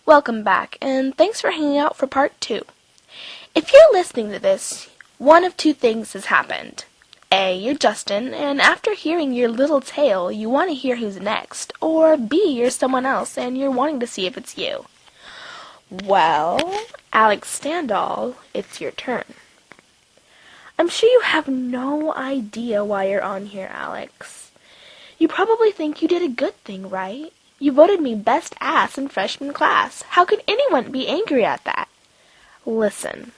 Welcome back, and thanks for hanging out for part 2. If you're listening to this, one of two things has happened. A, you're Justin, and after hearing your little tale, you want to hear who's next. Or B, you're someone else, and you're wanting to see if it's you. Well, Alex Standall, it's your turn. I'm sure you have no idea why you're on here, Alex. You probably think you did a good thing, right? You voted me best ass in freshman class. How could anyone be angry at that? Listen.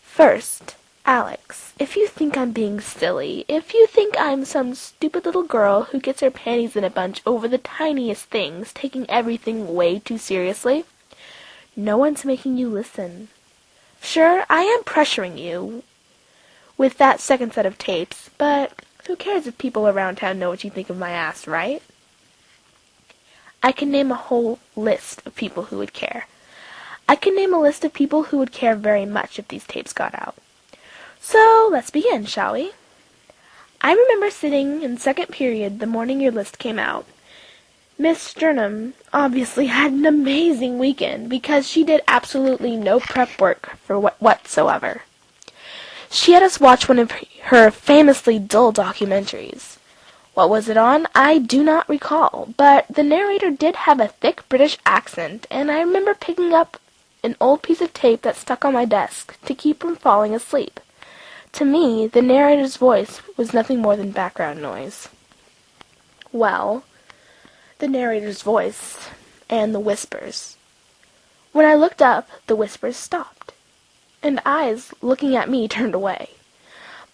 First, Alex, if you think I'm being silly, if you think I'm some stupid little girl who gets her panties in a bunch over the tiniest things, taking everything way too seriously, no one's making you listen. Sure, I am pressuring you with that second set of tapes, but who cares if people around town know what you think of my ass, right? I can name a whole list of people who would care. I can name a list of people who would care very much if these tapes got out. So, let's begin, shall we? I remember sitting in second period the morning your list came out. Miss Sternum obviously had an amazing weekend because she did absolutely no prep work for whatsoever. She had us watch one of her famously dull documentaries. What was it on? I do not recall, but the narrator did have a thick British accent, and I remember picking up an old piece of tape that stuck on my desk to keep from falling asleep. To me, the narrator's voice was nothing more than background noise. Well, the narrator's voice and the whispers. When I looked up, the whispers stopped, and eyes looking at me turned away.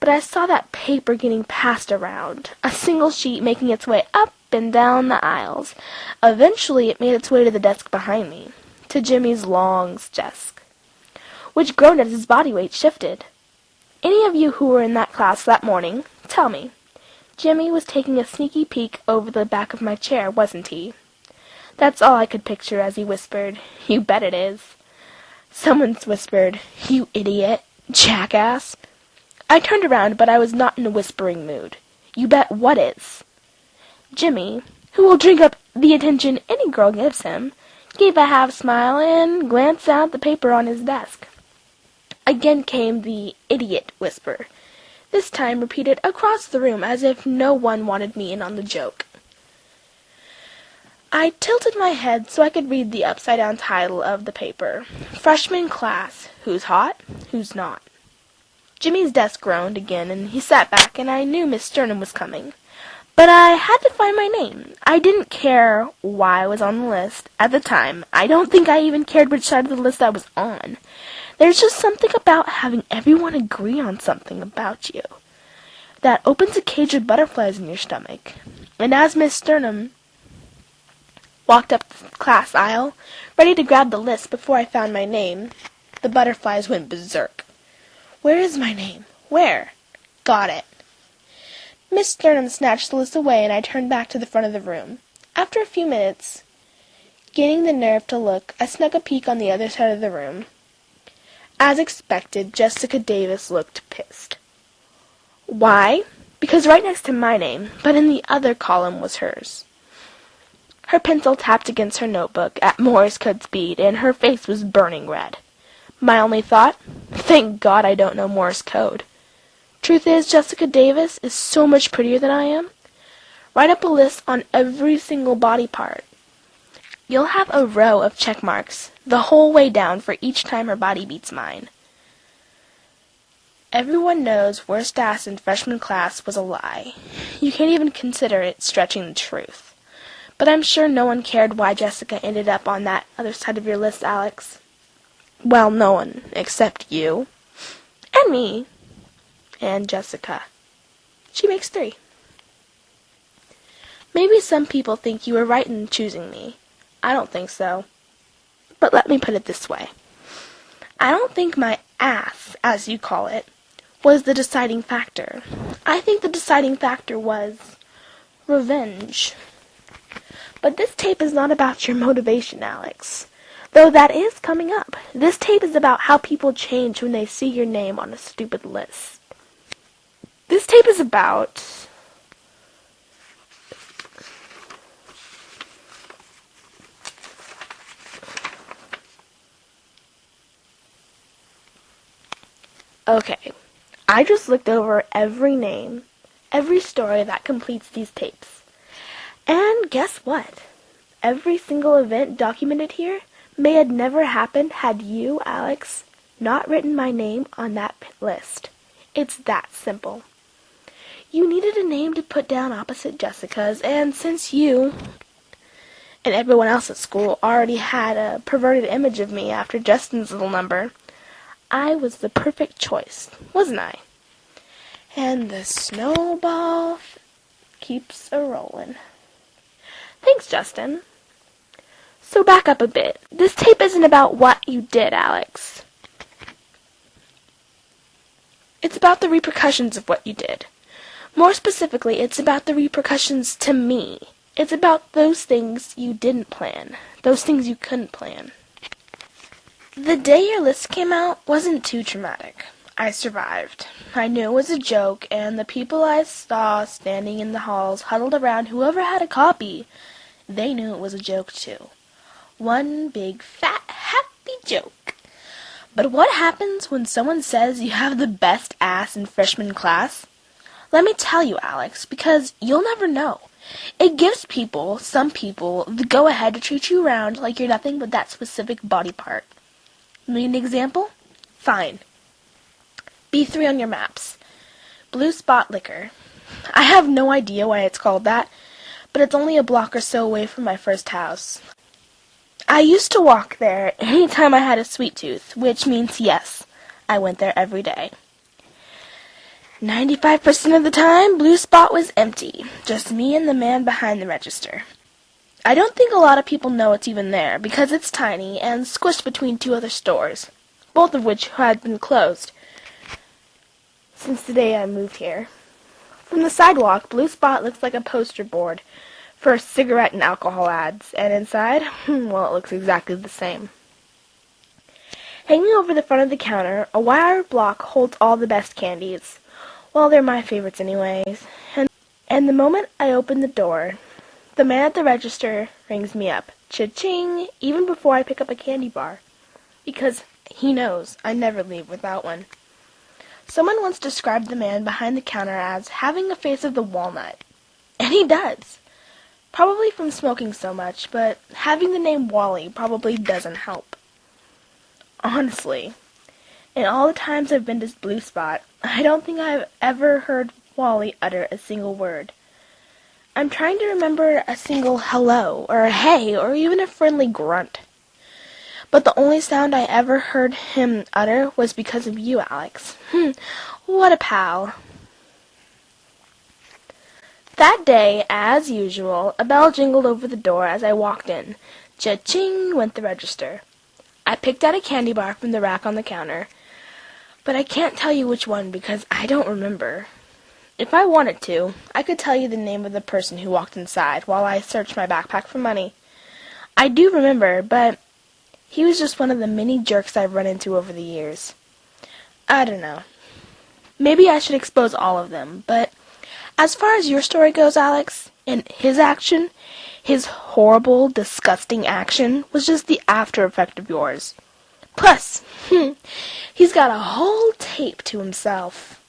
But I saw that paper getting passed around, a single sheet making its way up and down the aisles. Eventually it made its way to the desk behind me, to Jimmy's long desk, which groaned as his body weight shifted. Any of you who were in that class that morning, tell me. Jimmy was taking a sneaky peek over the back of my chair, wasn't he? That's all I could picture as he whispered, "You bet it is." Someone's whispered, "You idiot, jackass." I turned around, but I was not in a whispering mood. You bet what is. Jimmy, who will drink up the attention any girl gives him, gave a half-smile and glanced at the paper on his desk. Again came the idiot whisper, this time repeated across the room as if no one wanted me in on the joke. I tilted my head so I could read the upside-down title of the paper. Freshman class, who's hot, who's not. Jimmy's desk groaned again, and he sat back, and I knew Miss Sternum was coming. But I had to find my name. I didn't care why I was on the list. At the time, I don't think I even cared which side of the list I was on. There's just something about having everyone agree on something about you that opens a cage of butterflies in your stomach. And as Miss Sternum walked up the class aisle, ready to grab the list before I found my name, the butterflies went berserk. Where is my name? Where? Got it. Miss Sternum snatched the list away, and I turned back to the front of the room. After a few minutes, gaining the nerve to look, I snuck a peek on the other side of the room. As expected, Jessica Davis looked pissed. Why? Because right next to my name, but in the other column, was hers. Her pencil tapped against her notebook at Morse code speed, and her face was burning red. My only thought? Thank God I don't know Morse code. Truth is, Jessica Davis is so much prettier than I am. Write up a list on every single body part. You'll have a row of check marks the whole way down for each time her body beats mine. Everyone knows worst ass in freshman class was a lie. You can't even consider it stretching the truth. But I'm sure no one cared why Jessica ended up on that other side of your list, Alex. Well, no one except you. And me. And Jessica. She makes 3. Maybe some people think you were right in choosing me. I don't think so. But let me put it this way. I don't think my ass, as you call it, was the deciding factor. I think the deciding factor was revenge. But this tape is not about your motivation, Alex. Though that is coming up. This tape is about how people change when they see your name on a stupid list. This tape is about Okay, I just looked over every name, every story that completes these tapes. And guess what? Every single event documented here may have never happened had you, Alex, not written my name on that list. It's that simple. You needed a name to put down opposite Jessica's, and since you and everyone else at school already had a perverted image of me after Justin's little number, I was the perfect choice, wasn't I? And the snowball keeps a-rolling. Thanks, Justin. So back up a bit. This tape isn't about what you did, Alex. It's about the repercussions of what you did. More specifically, it's about the repercussions to me. It's about those things you didn't plan, those things you couldn't plan. The day your list came out wasn't too traumatic. I survived. I knew it was a joke, and the people I saw standing in the halls huddled around whoever had a copy, they knew it was a joke too. One big, fat, happy joke. But what happens when someone says you have the best ass in freshman class? Let me tell you, Alex, because you'll never know. It gives people, some people, the go-ahead to treat you around like you're nothing but that specific body part. Need an example? Fine. B3 on your maps. Blue Spot Liquor. I have no idea why it's called that, but it's only a block or so away from my first house. I used to walk there any time I had a sweet tooth, which means yes, I went there every day. 95% of the time, Blue Spot was empty, just me and the man behind the register. I don't think a lot of people know it's even there, because it's tiny and squished between two other stores, both of which had been closed since the day I moved here. From the sidewalk, Blue Spot looks like a poster board for cigarette and alcohol ads, and inside, well, it looks exactly the same. Hanging over the front of the counter, a wire block holds all the best candies. Well, they're my favorites anyways. And the moment I open the door, the man at the register rings me up, cha-ching, even before I pick up a candy bar, because he knows I never leave without one. Someone once described the man behind the counter as having a face of the walnut, and he does. Probably from smoking so much, but having the name Wally probably doesn't help. Honestly, in all the times I've been to Blue Spot, I don't think I've ever heard Wally utter a single word. I'm trying to remember a single hello, or a hey, or even a friendly grunt. But the only sound I ever heard him utter was because of you, Alex. What a pal. That day, as usual, a bell jingled over the door as I walked in. Cha-ching went the register. I picked out a candy bar from the rack on the counter, but I can't tell you which one because I don't remember. If I wanted to, I could tell you the name of the person who walked inside while I searched my backpack for money. I do remember, but he was just one of the many jerks I've run into over the years. I don't know. Maybe I should expose all of them, but as far as your story goes, Alex, and his action, his horrible, disgusting action was just the after effect of yours. Plus, he's got a whole tape to himself.